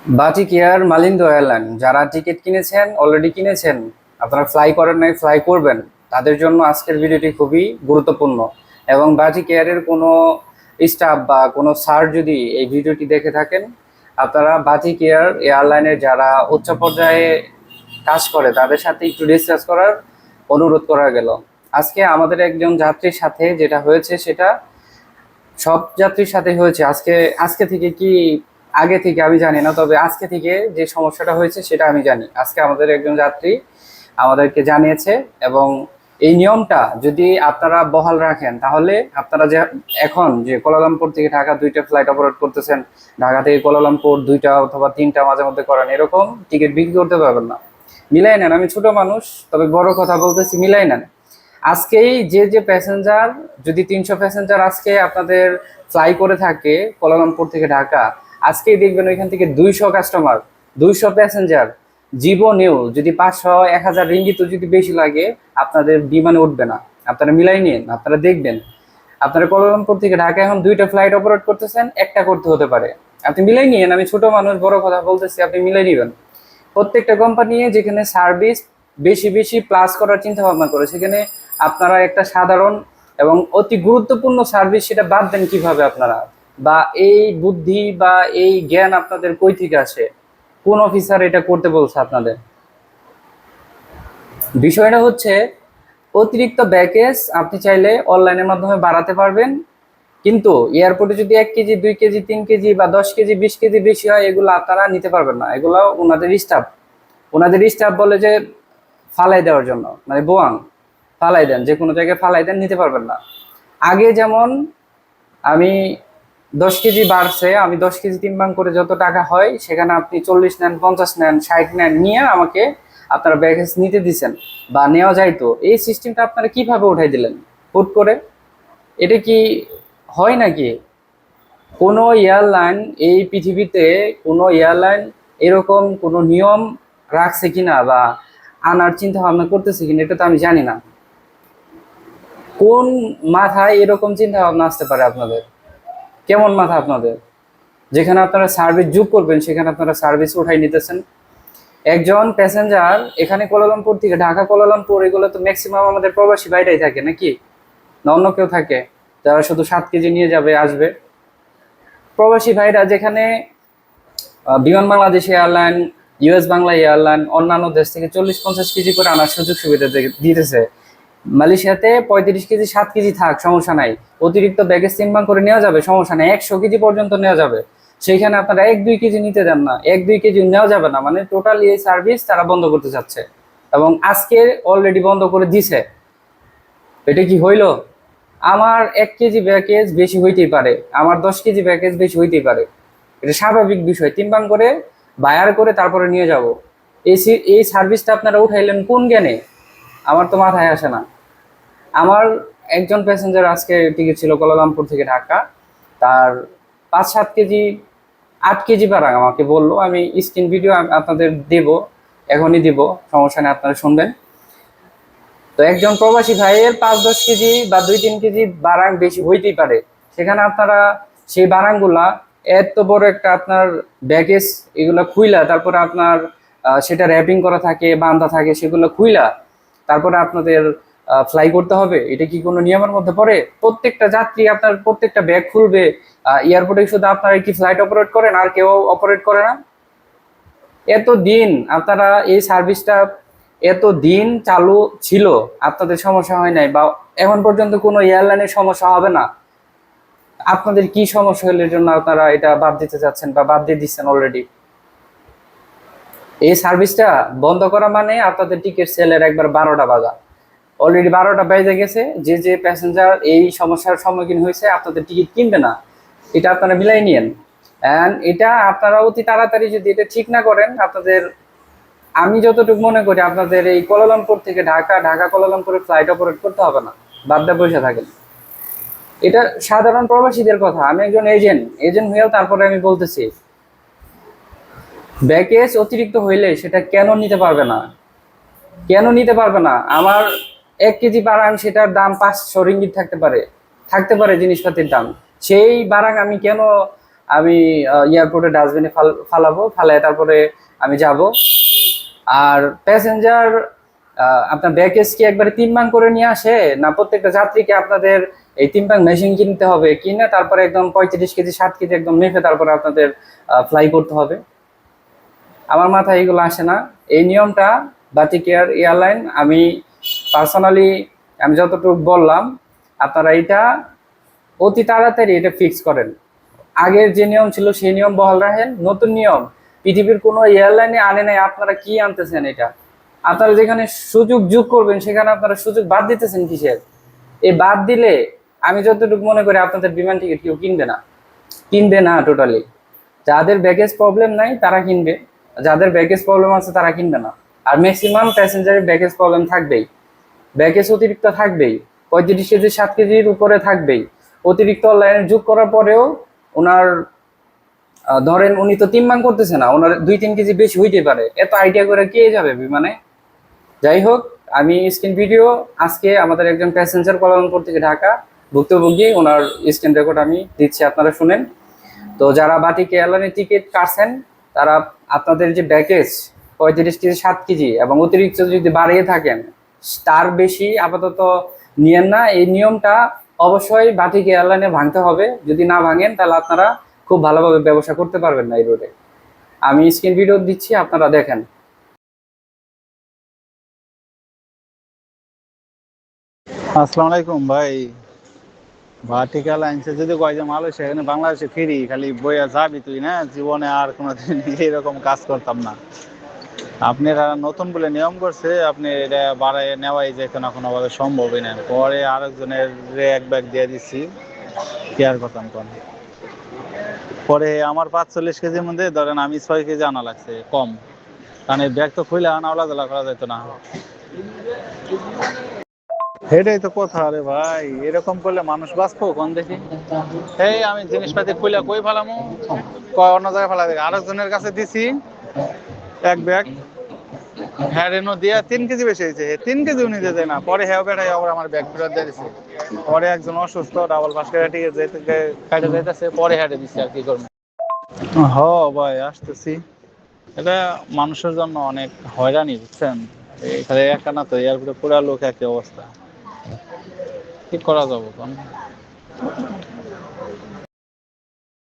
Batik air মালিন্দো airline যারা ticket কিনেছেন already কিনেছেন, আপনারা ফ্লাই করেন নাই, ফ্লাই করবেন, তাদের জন্য আজকের ভিডিওটি খুবই গুরুত্বপূর্ণ। এবং বাটিক এয়ারের কোনো স্টাফ বা কোনো স্যার যদি এই ভিডিওটি দেখে থাকেন, আপনারা বাটিক এয়ারলাইনের যারা উচ্চ পর্যায়ে কাজ করে তাদের সাথে একটু ডিসকাস করার অনুরোধ করা গেল। আজকে আমাদের একজন যাত্রীর সাথে যেটা হয়েছে সেটা সব যাত্রীর সাথে হয়েছে। আজকে আজকে থেকে কি আগে থেকে আমি জানি না, তবে আজকে থেকে যে সমস্যাটা হয়েছে সেটা আমি জানি। আজকে আমাদের একজন যাত্রী আমাদেরকে জানিয়েছে, এবং এই নিয়মটা যদি আপনারা বহাল রাখেন তাহলে আপনারা যে এখন যে কুয়ালালামপুর থেকে ঢাকা দুইটা ফ্লাইট অপারেট করতেছেন, ঢাকা থেকে কুয়ালালামপুর দুইটা অথবা তিনটা মাঝে মধ্যে করেন, এরকম টিকিট বিক্রি করতে পারবেন না। মিলাই নেন, আমি ছোট মানুষ তবে বড় কথা বলতেছি, মিলাই নেন। আজকেই যে প্যাসেঞ্জার, যদি 300 প্যাসেঞ্জার আজকে আপনাদের ফ্লাই করে থাকে কুয়ালালামপুর থেকে ঢাকা, আজকেই দেখবেন ওইখান থেকে 200 কাস্টমার, 200 প্যাসেঞ্জার জীবনেও যদি 500-1000 রিঙ্গিত যদি বেশি লাগে আপনাদের বিমানে উঠবে না। আপনারা মিলাই নিন, আপনারা দেখবেন। আপনারা কুয়ালালামপুর থেকে ঢাকা এখন দুইটা ফ্লাইট অপারেট করতেছেন, একটা করতে হতে পারে। আপনি মিলাই নিন, আমি ছোট মানুষ বড় কথা বলতেছি, আপনি মিলাই নিবেন। প্রত্যেকটা কোম্পানি যেখানে সার্ভিস বেশি বেশি প্লাস করার চিন্তা ভাবনা করে, সেখানে আপনারা একটা সাধারণ এবং অতি গুরুত্বপূর্ণ সার্ভিস সেটা বাদ দেন কিভাবে আপনারা? বা এই বুদ্ধি বা এই জ্ঞান আপনাদের কই থেকে আসে? কোন অফিসার এটা করতে বলছে আপনাদের? বিষয়টা হচ্ছে, অতিরিক্ত ব্যাগেজ আপনি চাইলে অনলাইনের মাধ্যমে বাড়াতে পারবেন, কিন্তু এয়ারপোর্টে যদি 1 কেজি 2 কেজি 3 কেজি বা 10 কেজি 20 কেজি বেশি হয়, এগুলো আপনারা নিতে পারবেন না। এগুলো ওনাদের স্টাফ বলে যে ফালাই দেওয়ার জন্য, মানে বোয়াং ফালাই দেন, যে কোনো জায়গায় ফালাই দেন, নিতে পারবেন না। আগে যেমন আমি 10 কেজি বাড়ছে, আমি 10 কেজি 3 ভাগ করে যত টাকা হয় সেখানে আপনি 40 নেন, 50 নেন, 60 নেন, নিয়ে আমাকে আপনারা ব্যাগেজ নিতে দিছেন বা নেওয়া যাইতো। এই সিস্টেমটা আপনারা কিভাবে উঠাই দিলেন হুট করে? এটা কি হয় নাকি? কোনো এয়ারলাইন এই পৃথিবীতে, কোনো এয়ারলাইন এরকম কোনো নিয়ম রাখছে কিনা বা আনার চিন্তা ভাবনা করতেছে কিনা এটা তো আমি জানি না। কোন মাথায় এরকম চিন্তা ভাবনা আসতে পারে আপনাদের? কেমন মাথা আপনাদের? যেখানে আপনারা সার্ভিস যোগ করবেন সেখানে আপনারা সার্ভিস উঠাই নিতেছেন। একজন প্যাসেঞ্জার এখানে কুয়ালালামপুর থেকে ঢাকা কুয়ালালামপুর, এগুলো তো ম্যাক্সিমাম আমাদের প্রবাসী বাইরেই থাকে নাকি, না অন্য কেউ থাকে যারা শুধু 7 কেজি নিয়ে যাবে আসবে? প্রবাসী ভাইরা যেখানে বিমান Bangladesh airline, US Bangla airline অন্যান্য দেশ থেকে 40-50 কেজি করে আনার সুযোগ সুবিধা দিতেছে। মালয়েশিয়াতে 35 কেজি 7 কেজি থাক, সমস্যা নাই। অতিরিক্ত ব্যাগেজ 3 ভাগ করে নেওয়া যাবে, সমস্যা নাই, 100 কেজি পর্যন্ত নেওয়া যাবে। সেইখানে আপনারা 1-2 কেজি নিতে দেন না, 1-2 কেজি নেওয়া যাবে না, মানে টোটালি এই সার্ভিস তারা বন্ধ করতে চাচ্ছে, এবং আজকে অলরেডি বন্ধ করে দিছে। এটা কি হইল? আমার 1 কেজি ব্যাগেজ বেশি হইতেই পারে, আমার 10 কেজি ব্যাগেজ বেশি হইতেই পারে, এটা স্বাভাবিক বিষয়। 3 ভাগ করে বায়ার করে তারপরে নিয়ে যাব। এই সার্ভিসটা আপনারা উঠাইলেন কোন জ্ঞানে? আমার তো মাথায় আসে না। আমার একজন প্যাসেঞ্জার আজকে টিকিট ছিল কুয়ালালামপুর থেকে ঢাকা, তার 5-7 কেজি 8 কেজি বাড়া আমাকে বললো। আমি স্ক্রিন ভিডিও আপনাদের দেব, এখনই দিব, সমস্যা নেই, আপনারা শুনবেন। তো একজন প্রবাসী ভাইয়ের 5-10 কেজি বা 2-3 কেজি বারাং বেশি হইতেই পারে। সেখানে আপনারা সেই বারাংগুলা, এত বড় একটা আপনার ব্যাগেজ, এগুলো খুইলা তারপরে আপনার সেটা র্যাপিং করা থাকে, বান্ধা থাকে, সেগুলো খুইলা তারপরে আপনাদের ফ্লাই করতে হবে? এটা কি কোনো নিয়মের মধ্যে পড়ে? প্রত্যেকটা যাত্রী আপনার প্রত্যেকটা ব্যাগ খুলবে? এয়ারপোর্টে শুধু আপনারা কি ফ্লাইট অপারেট করেন আর কেউ অপারেট করে না? এতদিন আপনারা এই সার্ভিসটা এতদিন চালু ছিল, আপনাদের সমস্যা হয় নাই, বা এখন পর্যন্ত কোনো এয়ারলাইনের সমস্যা হবে না। আপনাদের কি সমস্যা হলে জন্য আপনারা এটা বাদ দিতে চাচ্ছেন বা বাদ দিয়ে দিচ্ছেন অলরেডি? এই সার্ভিসটা বন্ধ করা মানে আপনাদের টিকিট সেলের একবার 12টা বাজা। অলরেডি 12টা বেজে গেছে। যে প্যাসেঞ্জার এই সমস্যার সম্মুখীন হয়েছে আপনাদের টিকিট কিনবে না, এটা আপনারা মিলাই নিয়েন। অ্যান্ড এটা আপনারা অতি তাড়াতাড়ি যদি এটা ঠিক না করেন, আপনাদের, আমি যতটুকু মনে করি আপনাদের এই কুয়ালালামপুর থেকে ঢাকা, ঢাকা কুয়ালালামপুরে ফ্লাইট অপারেট করতে হবে না, বাদ দিয়ে বসে থাকেন। এটা সাধারণ প্রবাসীদের কথা, আমি একজন এজেন্ট হয়েও তারপরে আমি বলতেছি, ব্যাগেজ অতিরিক্ত হইলে সেটা কেন নিতে পারবে না? কেন নিতে পারবে না? আমার 1 কেজি বারাং, সেটার দাম 500 রিঙ্গিত থাকতে পারে জিনিসপাতির দাম। সেই বারাং আমি কেন আমি এয়ারপোর্টে ডাস্টবিনে ফালাবো, ফালায় তারপরে আমি যাব। আর প্যাসেঞ্জার আপনার ব্যাগেজ কি একবারে 3 ভাগ করে নিয়ে আসে, না প্রত্যেকটা যাত্রীকে আপনাদের এই 3 ভাগ মেশিন কিনতে হবে, কিনে তারপরে একদম 35 কেজি 60 কেজি একদম মেপে তারপরে আপনাদের ফ্লাই করতে হবে? আমার মাথায় এগুলো আসে না। এই নিয়মটা বাতিক এয়ারলাইন, আমি পার্সোনালি আমি যতটুকু বললাম, আপনারা এটা অতি তাড়াতাড়ি এটা ফিক্স করেন। আগের যে নিয়ম ছিল সেই নিয়ম বহাল রাখেন, নতুন নিয়ম পৃথিবীর কোনো এয়ারলাইনে আনে নাই। আপনারা কি আনতেছেন এটা? আপনারা যেখানে সুযোগ যোগ করবেন সেখানে আপনারা সুযোগ বাদ দিতেছেন কিসের? এই বাদ দিলে আমি যতটুকু মনে করি আপনাদের বিমান টিকিট কেউ কিনবে না টোটালি। যাদের ব্যাগেজ প্রবলেম নাই তারা কিনবে, যাদের ব্যাগেজ প্রবলেম আছে তারা কিনবে না। আর ম্যাক্সিমাম প্যাসেঞ্জারের ব্যাগেজ প্রবলেম থাকবেই, ব্যাগেজ অতিরিক্ত থাকবেই, 35 কেজি 60 কেজির উপরে থাকবেই। অতিরিক্ত লাইনে যোগ করার পরেও ওনার ধরেন উনি তো 3 ভাগ করতেছে না, ওনার 2-3 কেজি বেশি হইতে পারে, এত আইডিয়া করে কে যাবে বিমানে? যাই হোক, আমি স্ক্রিন ভিডিও আজকে আমাদের একজন প্যাসেঞ্জার কুয়ালালামপুর থেকে ঢাকা ভুক্তভোগী, ওনার স্ক্রিন রেকর্ড আমি দিচ্ছি, আপনারা শুনেন। তো যারা বাতিক এয়ারলাইনের টিকিট কাটছেন তারা আপনাদের যে ব্যাগেজ 35 কেজি 7 কেজি এবং অতিরিক্ত যদি বাড়িয়ে থাকেন তার বেশি আপাতত নিয়েন না। এই নিয়মটা অবশ্যই বাতিক এয়ারলাইনে ভাঙতে হবে, যদি না ভাঙেন তাহলে আপনারা খুব ভালোভাবে ব্যবসা করতে পারবেন না এই রোডে। আমি স্ক্রিন ভিডিও দিচ্ছি, আপনারা দেখেন। আসসালামু আলাইকুম ভাই। ভার্টিকা লাইন্সে যদি কয় যে মালয়েশিয়া এখানে বাংলাদেশে ফিরি খালি বইয়া যাবি তুই না, জীবনে আর কোনোদিন এরকম কাজ করতাম না। আপনারা নতুন বলে নিয়ম করছে, আপনি এটা বাড়ায় নেওয়াই যেত না, কোনোভাবে সম্ভবই না। পরে আরেকজনের এক ব্যাগ দিয়ে দিচ্ছি, কি আর করতাম কোন। পরে আমার 45 কেজির মধ্যে ধরেন আমি 6 কেজি আনা লাগছে কম, কারণ এই ব্যাগ তো খুলে আনা ওলা করা যেত না। এটাই তো কথা রে ভাই, এরকম করলে মানুষ বাঁচবো কোন দেখি? এই আমি জিনিসপাতি খুলে কই ফেলামু, অন্য জায়গায় ফেলা দেখি আরেকজনের কাছে দিছি এক ব্যাগ, হ্যাঁ রেনো দিয়া 3 কেজি বেশি হয়েছে, 3 কেজিও নিতে দেয় না। পরে হ্যাঁ বেটাই আবার আমার ব্যাগ ফেরত দিয়ে দিছে। পরে একজন অসুস্থ ডাবল পাস করে টিকে যেতে কাটে যাইতেছে, পরে হেঁটে দিচ্ছে, আর কি করবো। হ ভাই আসতেছি। এটা মানুষের জন্য অনেক হয়রানি, বুঝছেন? এখানে একা না তো, এর ভিতরে পুরা লোক একই অবস্থা, কি করা যাবো কোন?